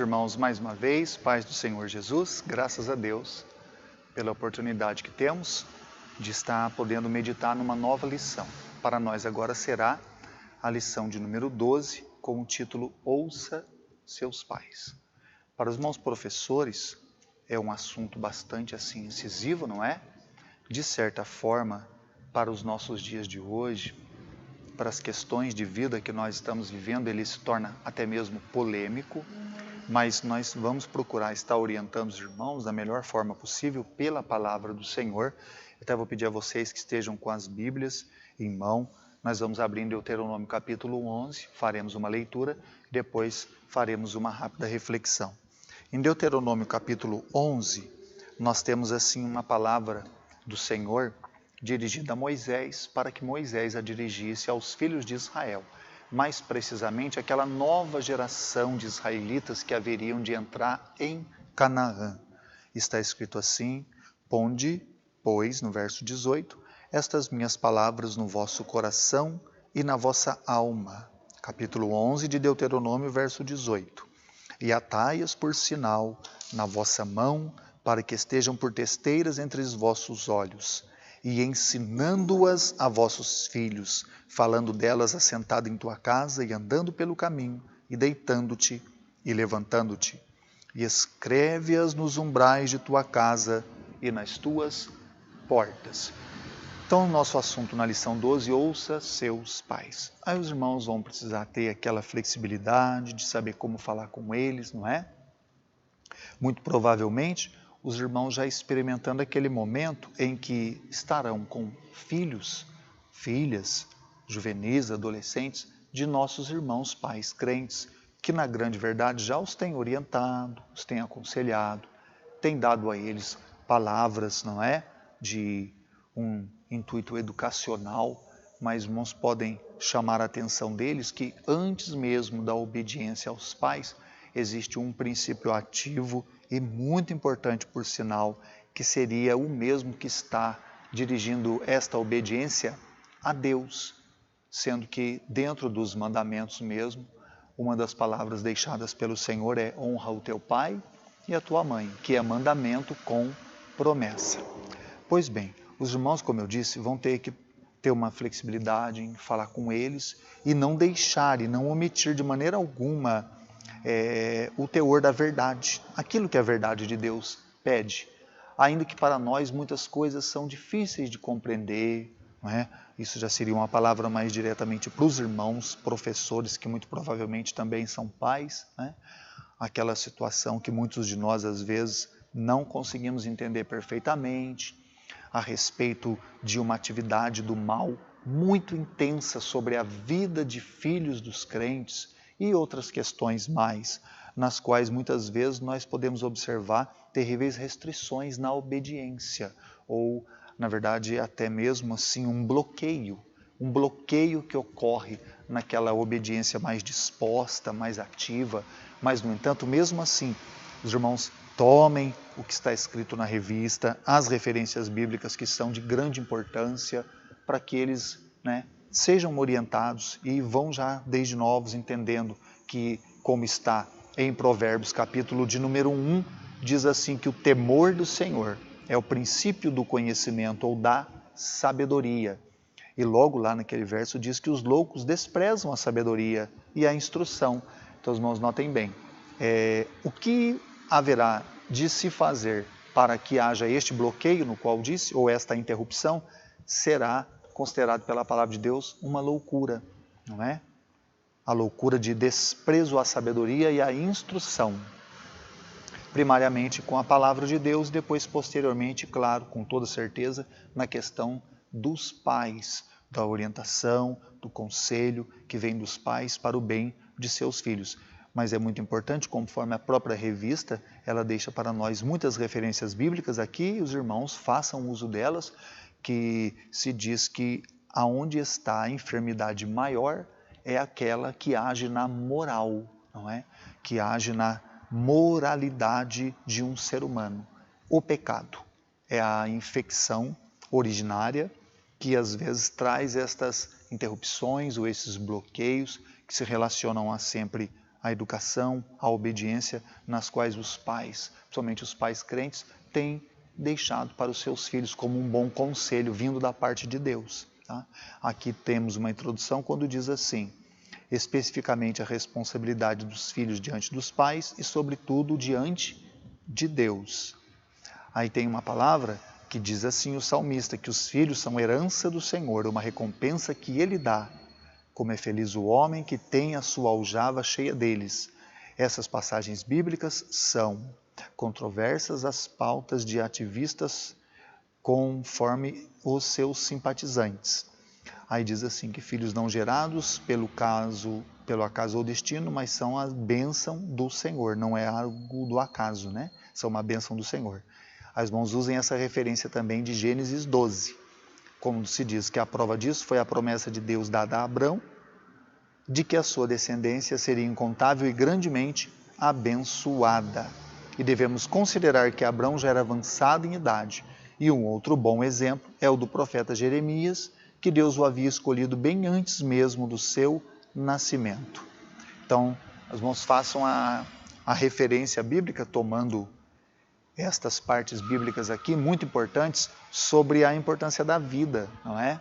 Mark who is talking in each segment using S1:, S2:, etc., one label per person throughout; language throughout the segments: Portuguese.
S1: Irmãos, mais uma vez, paz do Senhor Jesus, graças a Deus pela oportunidade que temos de estar podendo meditar numa nova lição. Para nós agora será a lição de número 12, com o título Ouça seus pais. Para os irmãos professores, é um assunto bastante assim incisivo, não é? De certa forma, para os nossos dias de hoje, para as questões de vida que nós estamos vivendo, ele se torna até mesmo polêmico, mas nós vamos procurar estar orientando os irmãos da melhor forma possível pela palavra do Senhor. Até vou pedir a vocês que estejam com as Bíblias em mão. Nós vamos abrir em Deuteronômio capítulo 11, faremos uma leitura e depois faremos uma rápida reflexão. Em Deuteronômio capítulo 11, nós temos assim uma palavra do Senhor dirigida a Moisés, para que Moisés a dirigisse aos filhos de Israel. Mais precisamente, aquela nova geração de israelitas que haveriam de entrar em Canaã. Está escrito assim: ponde, pois, no verso 18, estas minhas palavras no vosso coração e na vossa alma. Capítulo 11 de Deuteronômio, verso 18. E atai-as por sinal na vossa mão, para que estejam por testeiras entre os vossos olhos, e ensinando-as a vossos filhos, falando delas assentado em tua casa e andando pelo caminho, e deitando-te e levantando-te. E escreve-as nos umbrais de tua casa e nas tuas portas. Então, o nosso assunto na lição 12, ouça seus pais. Aí os irmãos vão precisar ter aquela flexibilidade de saber como falar com eles, não é? Muito provavelmente, os irmãos já experimentando aquele momento em que estarão com filhos, filhas, juvenis, adolescentes de nossos irmãos pais crentes, que na grande verdade já os têm orientado, os têm aconselhado, têm dado a eles palavras, não é? De um intuito educacional, mas irmãos podem chamar a atenção deles que antes mesmo da obediência aos pais, existe um princípio ativo e muito importante, por sinal, que seria o mesmo que está dirigindo esta obediência a Deus, sendo que dentro dos mandamentos mesmo, uma das palavras deixadas pelo Senhor é honra o teu pai e a tua mãe, que é mandamento com promessa. Pois bem, os irmãos, como eu disse, vão ter que ter uma flexibilidade em falar com eles e não deixar e não omitir de maneira alguma o teor da verdade, aquilo que a verdade de Deus pede, ainda que para nós muitas coisas são difíceis de compreender, não é? Isso já seria uma palavra mais diretamente para os irmãos, professores, que muito provavelmente também são pais, né? Aquela situação que muitos de nós às vezes não conseguimos entender perfeitamente, a respeito de uma atividade do mal muito intensa sobre a vida de filhos dos crentes, e outras questões mais, nas quais muitas vezes nós podemos observar terríveis restrições na obediência, ou, na verdade, até mesmo assim um bloqueio que ocorre naquela obediência mais disposta, mais ativa, mas, no entanto, mesmo assim, os irmãos tomem o que está escrito na revista, as referências bíblicas que são de grande importância, para que eles, sejam orientados e vão já desde novos entendendo que, como está em Provérbios capítulo de número 1, diz assim que o temor do Senhor é o princípio do conhecimento ou da sabedoria. E logo lá naquele verso diz que os loucos desprezam a sabedoria e a instrução. Então, os irmãos, notem bem, o que haverá de se fazer para que haja este bloqueio no qual disse, ou esta interrupção, será considerado pela palavra de Deus uma loucura, não é? A loucura de desprezo à sabedoria e à instrução. Primariamente com a palavra de Deus, depois posteriormente, claro, com toda certeza, na questão dos pais, da orientação, do conselho que vem dos pais para o bem de seus filhos. Mas é muito importante, conforme a própria revista, ela deixa para nós muitas referências bíblicas aqui, os irmãos façam uso delas, que se diz que aonde está a enfermidade maior é aquela que age na moral, não é? Que age na moralidade de um ser humano. O pecado é a infecção originária que às vezes traz estas interrupções ou esses bloqueios que se relacionam a sempre a educação, a obediência, nas quais os pais, principalmente os pais crentes, têm deixado para os seus filhos como um bom conselho vindo da parte de Deus. Tá? Aqui temos uma introdução quando diz assim, especificamente a responsabilidade dos filhos diante dos pais e, sobretudo, diante de Deus. Aí tem uma palavra que diz assim o salmista, que os filhos são herança do Senhor, uma recompensa que Ele dá. Como é feliz o homem que tem a sua aljava cheia deles. Essas passagens bíblicas são controversas as pautas de ativistas conforme os seus simpatizantes. Aí diz assim que filhos não gerados pelo acaso ou destino, mas são a bênção do Senhor, não é algo do acaso, né? São uma bênção do Senhor. As irmãos usem essa referência também de Gênesis 12, como se diz que a prova disso foi a promessa de Deus dada a Abrão, de que a sua descendência seria incontável e grandemente abençoada. E devemos considerar que Abrão já era avançado em idade. E um outro bom exemplo é o do profeta Jeremias, que Deus o havia escolhido bem antes mesmo do seu nascimento. Então, os irmãos façam a referência bíblica, tomando estas partes bíblicas aqui, muito importantes, sobre a importância da vida, não é?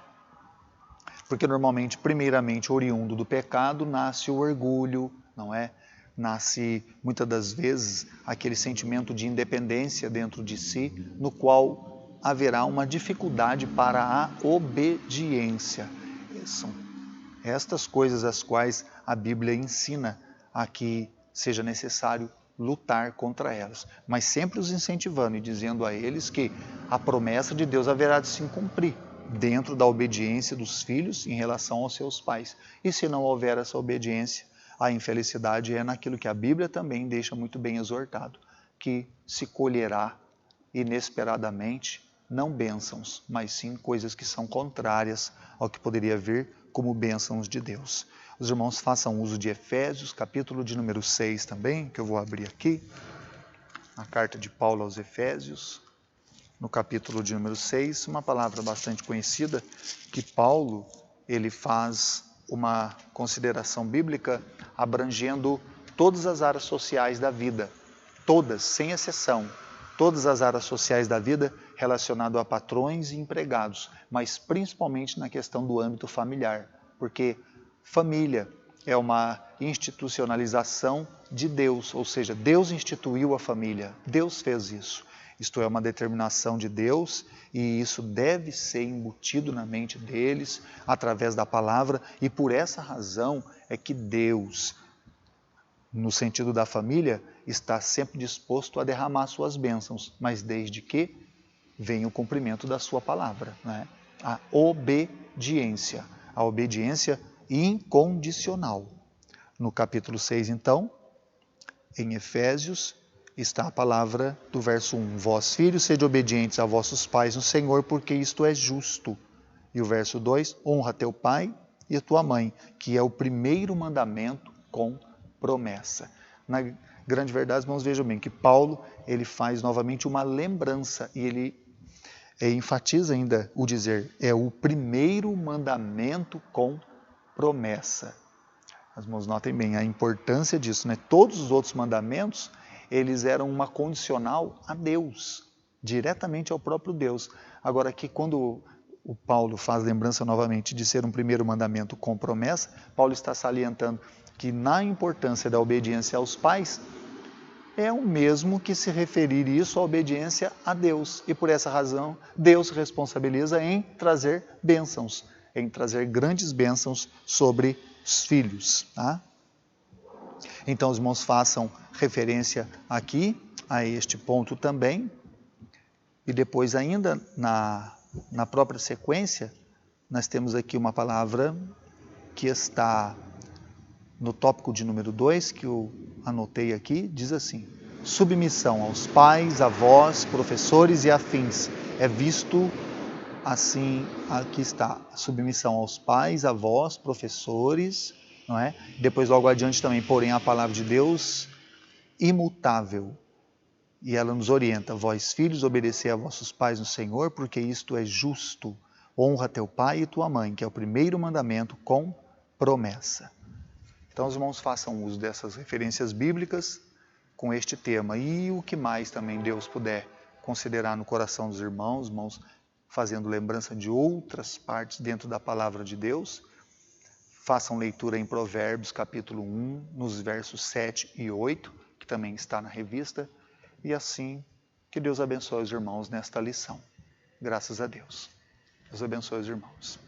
S1: Porque normalmente, primeiramente, oriundo do pecado, nasce o orgulho, não é? Nasce, muitas das vezes, aquele sentimento de independência dentro de si, no qual haverá uma dificuldade para a obediência. São estas coisas as quais a Bíblia ensina a que seja necessário lutar contra elas, mas sempre os incentivando e dizendo a eles que a promessa de Deus haverá de se cumprir dentro da obediência dos filhos em relação aos seus pais. E se não houver essa obediência, a infelicidade é naquilo que a Bíblia também deixa muito bem exortado, que se colherá inesperadamente, não bênçãos, mas sim coisas que são contrárias ao que poderia vir como bênçãos de Deus. Os irmãos façam uso de Efésios, capítulo de número 6 também, que eu vou abrir aqui, a carta de Paulo aos Efésios, no capítulo de número 6, uma palavra bastante conhecida, que Paulo ele faz uma consideração bíblica abrangendo todas as áreas sociais da vida, todas, sem exceção, todas as áreas sociais da vida relacionadas a patrões e empregados, mas principalmente na questão do âmbito familiar, porque família é uma institucionalização de Deus, ou seja, Deus instituiu a família, Deus fez isso. Isto é uma determinação de Deus e isso deve ser embutido na mente deles através da palavra, e por essa razão é que Deus, no sentido da família, está sempre disposto a derramar suas bênçãos, mas desde que venha o cumprimento da sua palavra, né? A obediência incondicional. No capítulo 6, então, em Efésios, está a palavra do verso 1. Vós, filhos, sede obedientes a vossos pais no Senhor, porque isto é justo. E o verso 2, honra teu pai e a tua mãe, que é o primeiro mandamento com promessa. Na grande verdade, irmãos, vejam bem que Paulo ele faz novamente uma lembrança e ele enfatiza ainda o dizer, é o primeiro mandamento com promessa. As irmãos notem bem a importância disso, né? Todos os outros mandamentos, eles eram uma condicional a Deus, diretamente ao próprio Deus. Agora aqui, quando o Paulo faz lembrança novamente de ser um primeiro mandamento com promessa, Paulo está salientando que na importância da obediência aos pais, é o mesmo que se referir isso à obediência a Deus. E por essa razão, Deus se responsabiliza em trazer bênçãos, em trazer grandes bênçãos sobre os filhos. Tá? Então os irmãos façam referência aqui a este ponto também. E depois ainda, na própria sequência, nós temos aqui uma palavra que está no tópico de número 2, que eu anotei aqui, diz assim: submissão aos pais, avós, professores e afins. É visto assim, aqui está, submissão aos pais, avós, professores, não é? Depois logo adiante também, porém a palavra de Deus imutável. E ela nos orienta, vós filhos, obedecei a vossos pais no Senhor, porque isto é justo. Honra teu pai e tua mãe, que é o primeiro mandamento com promessa. Então os irmãos façam uso dessas referências bíblicas com este tema. E o que mais também Deus puder considerar no coração dos irmãos fazendo lembrança de outras partes dentro da palavra de Deus, façam leitura em Provérbios capítulo 1, nos versos 7 e 8, que também está na revista, e assim que Deus abençoe os irmãos nesta lição. Graças a Deus. Deus abençoe os irmãos.